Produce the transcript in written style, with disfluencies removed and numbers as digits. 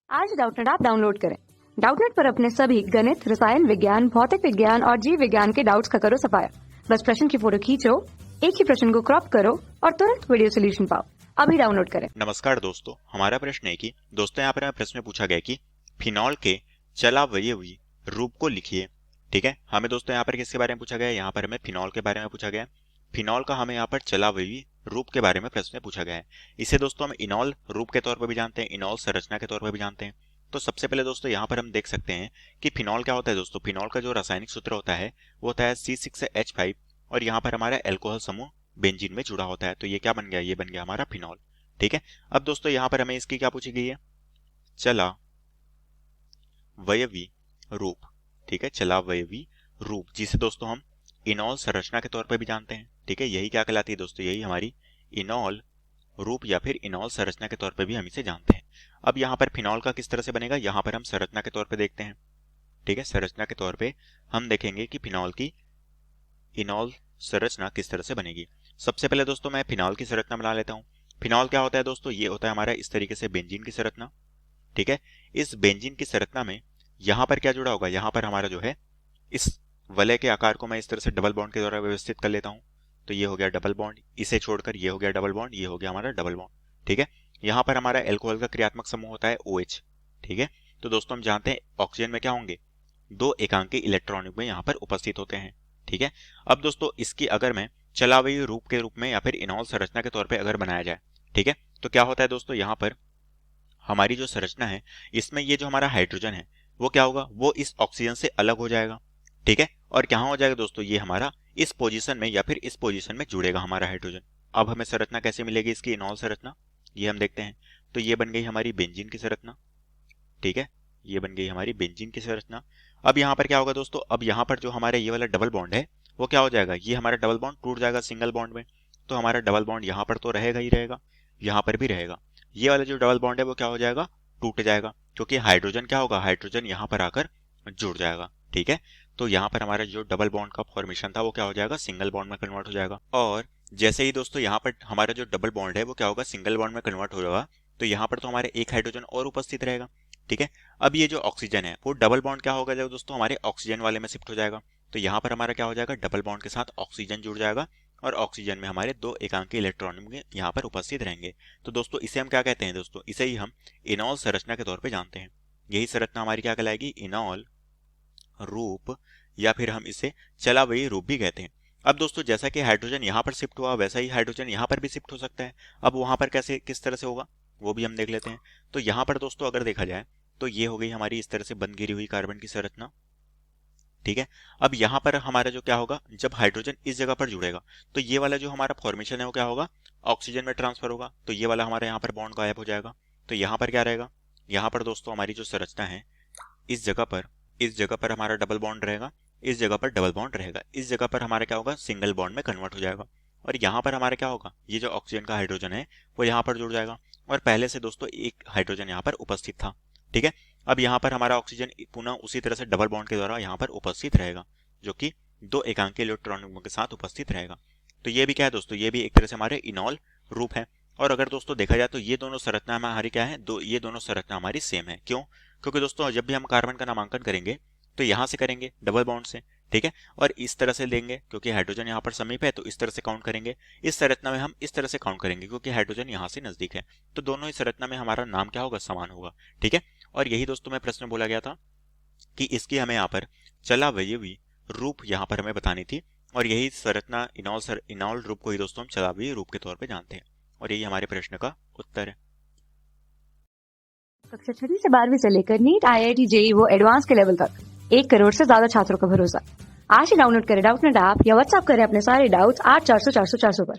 आज Doubtnut app download करें। Doubtnut पर अपने सभी गणित, रसायन विज्ञान, भौतिक विज्ञान और जीव विज्ञान के डाउट्स का करो सफाया। बस प्रश्न की फोटो खींचो, एक ही प्रश्न को क्रॉप करो और तुरंत वीडियो सोल्यूशन पाओ। अभी डाउनलोड करें। नमस्कार दोस्तों, हमारा प्रश्न है कि दोस्तों यहाँ पर हमें प्रश्न में पूछा गया कि फिनॉल के चलावयवी रूप को लिखिए। ठीक है, हमें दोस्तों यहाँ पर किसके बारे में पूछा गया है? यहाँ पर हमें फिनॉल के बारे में पूछा गया है। फिनॉल का हमें यहाँ पर चलावयवी रूप के बारे में प्रश्न में पूछा गया है। इसे दोस्तों हम इनॉल रूप के तौर पर भी जानते हैं, इनॉल संरचना के तौर पर भी जानते हैं। तो सबसे पहले दोस्तों यहाँ पर हम देख सकते हैं कि फिनॉल क्या होता है। दोस्तों फिनॉल का जो रासायनिक सूत्र होता है वो होता है C6H5 और यहाँ पर हमारा एल्कोहल समूह बेंजीन में जुड़ा होता है। तो ये क्या बन गया? ये बन गया हमारा फिनॉल। ठीक है, अब दोस्तों यहाँ पर हमें इसकी क्या पूछी गई है? चलावयवी रूप। ठीक है, चलावयवी रूप, जिसे दोस्तों हम इनॉल संरचना के तौर पर भी जानते हैं। ठीक है, यही क्या कहलाती है दोस्तों? यही हमारी इनॉल रूप या फिर इनॉल संरचना के तौर पर भी हम इसे जानते हैं। अब यहाँ पर फिनॉल का किस तरह से बनेगा, यहाँ पर हम संरचना के तौर पे देखते हैं। ठीक है, संरचना के तौर पे हम देखेंगे कि फिनॉल की इनॉल संरचना किस तरह से बनेगी। सबसे पहले दोस्तों मैं फिनॉल की संरचना बना लेता हूँ। फिनॉल क्या होता है दोस्तों? ये होता है हमारा इस तरीके से बेंजीन की संरचना। ठीक है, इस बेंजीन की संरचना में यहाँ पर क्या जुड़ा होगा? यहाँ पर हमारा जो है इस वलय के आकार को मैं इस तरह से डबल बॉन्ड के द्वारा व्यवस्थित कर लेता हूँ। तो ये हो गया डबल बॉन्ड, इसे छोड़कर ये हो गया डबल बॉन्ड, ये हो गया हमारा डबल बॉन्ड। ठीक है, यहाँ पर हमारा एल्कोहल का क्रियात्मक समूह होता है OH। ठीक है, तो दोस्तों हम जानते हैं ऑक्सीजन में क्या होंगे? 2 एकांकी इलेक्ट्रॉन में यहाँ पर उपस्थित होते हैं। ठीक है, अब दोस्तों इसकी अगर मैं चलावयवी रूप के रूप में या फिर इनॉल संरचना के तौर पे अगर बनाया जाए, ठीक है, तो क्या होता है दोस्तों? यहाँ पर हमारी जो संरचना है इसमें ये जो हमारा हाइड्रोजन है वो क्या होगा? वो इस ऑक्सीजन से अलग हो जाएगा। ठीक है, और क्या हो जाएगा दोस्तों? ये हमारा इस पोजीशन में या फिर इस पोजीशन में जुड़ेगा हमारा हाइड्रोजन। अब हमें संरचना कैसे मिलेगी इसकी इनॉल संरचना, ये हम देखते हैं। तो ये बन गई हमारी बेंजीन की संरचना। ठीक है, ये बन गई हमारी बेंजीन की संरचना। अब यहाँ पर क्या होगा दोस्तों? अब यहाँ पर जो हमारे ये वाला डबल बॉन्ड है वो क्या हो जाएगा? ये हमारा डबल बॉन्ड टूट जाएगा सिंगल बॉन्ड में। तो हमारा डबल बॉन्ड यहाँ पर तो रहेगा ही रहेगा, यहाँ पर भी रहेगा। ये वाला जो डबल बॉन्ड है वो क्या हो जाएगा? टूट जाएगा, क्योंकि हाइड्रोजन क्या होगा? हाइड्रोजन यहाँ पर आकर जुड़ जाएगा। ठीक है, तो यहाँ पर हमारा जो डबल बॉन्ड का फॉर्मेशन था वो क्या हो जाएगा? सिंगल बॉन्ड में कन्वर्ट हो जाएगा। और जैसे ही दोस्तों यहाँ पर हमारा जो डबल बॉन्ड है वो क्या होगा? सिंगल बॉन्ड में कन्वर्ट हो जाएगा। तो यहाँ पर तो हमारे एक हाइड्रोजन और उपस्थित रहेगा। ठीक है, अब ये जो ऑक्सीजन है वो डबल बॉन्ड क्या होगा जब दोस्तों? हमारे ऑक्सीजन वाले में शिफ्ट हो जाएगा। तो यहाँ पर हमारा क्या हो जाएगा? डबल बॉन्ड के साथ ऑक्सीजन जुड़ जाएगा और ऑक्सीजन में हमारे 2 एकांकी इलेक्ट्रॉन यहाँ पर उपस्थित रहेंगे। तो दोस्तों इसे हम क्या कहते हैं दोस्तों? इसे ही हम इनॉल संरचना के तौर पर जानते हैं। यही संरचना हमारी क्या कहलाएगी? इनॉल रूप, या फिर हम इसे चलावयवी रूप भी कहते हैं। अब दोस्तों जैसा कि हाइड्रोजन यहाँ पर शिफ्ट हुआ वैसा ही हाइड्रोजन यहाँ पर भी शिफ्ट हो सकता है। अब वहां पर कैसे किस तरह से होगा वो भी हम देख लेते हैं। तो यहाँ पर दोस्तों अगर देखा जाए तो ये हो गई हमारी इस तरह से बंद गिरी हुई कार्बन की संरचना। ठीक है, अब यहाँ पर हमारा जो क्या होगा? जब हाइड्रोजन इस जगह पर जुड़ेगा तो ये वाला जो हमारा फॉर्मेशन है वो क्या होगा? ऑक्सीजन में ट्रांसफर होगा। तो ये वाला हमारे यहाँ पर बॉन्ड गायब हो जाएगा। तो यहाँ पर क्या रहेगा? यहाँ पर दोस्तों हमारी जो संरचना है इस जगह पर हमारा डबल बॉन्ड रहेगा, इस जगह पर डबल बॉन्ड रहेगा, इस जगह पर हमारा क्या होगा? सिंगल बॉन्ड में कन्वर्ट हो जाएगा। और यहाँ पर हमारा क्या होगा? ये जो ऑक्सीजन का हाइड्रोजन है वो यहाँ पर जुड़ जाएगा और पहले से दोस्तों एक हाइड्रोजन यहाँ पर उपस्थित था। ठीक है, अब यहाँ पर हमारा ऑक्सीजन पुनः उसी तरह से डबल बॉन्ड के द्वारा यहाँ पर उपस्थित रहेगा, जो कि 2 एकांकी इलेक्ट्रॉनों के साथ उपस्थित रहेगा। तो ये भी क्या है दोस्तों? ये भी एक तरह से हमारे इनॉल रूप है। और अगर दोस्तों देखा जाए तो ये दोनों संरचना हमारी क्या है? ये दोनों संरचना हमारी सेम है। क्यों? क्योंकि दोस्तों जब भी हम कार्बन का नामांकन करेंगे तो यहाँ से करेंगे डबल बॉन्ड से। ठीक है, और इस तरह से लेंगे क्योंकि हाइड्रोजन यहाँ पर समीप है, तो इस तरह से काउंट करेंगे। इस संरचना में हम इस तरह से काउंट करेंगे क्योंकि हाइड्रोजन यहाँ से नजदीक है। तो दोनों ही संरचना में हमारा नाम क्या होगा? समान होगा। ठीक है, और यही दोस्तों में प्रश्न बोला गया था कि इसकी हमें यहाँ पर चलावयवी रूप यहाँ पर हमें बतानी थी। और यही संरचना इनॉल रूप को ही दोस्तों हम चलावयवी रूप के तौर पर जानते हैं। और यही हमारे प्रश्न का उत्तर है। कक्षा 6 से 12वीं से लेकर नीट, IIT, JEE वो एडवांस के लेवल तक 1 करोड़ से ज्यादा छात्रों का भरोसा। आज ही डाउनलोड करें डाउटनेट ऐप या व्हाट्सएप करें अपने सारे डाउट्स 8400 400 400 पर।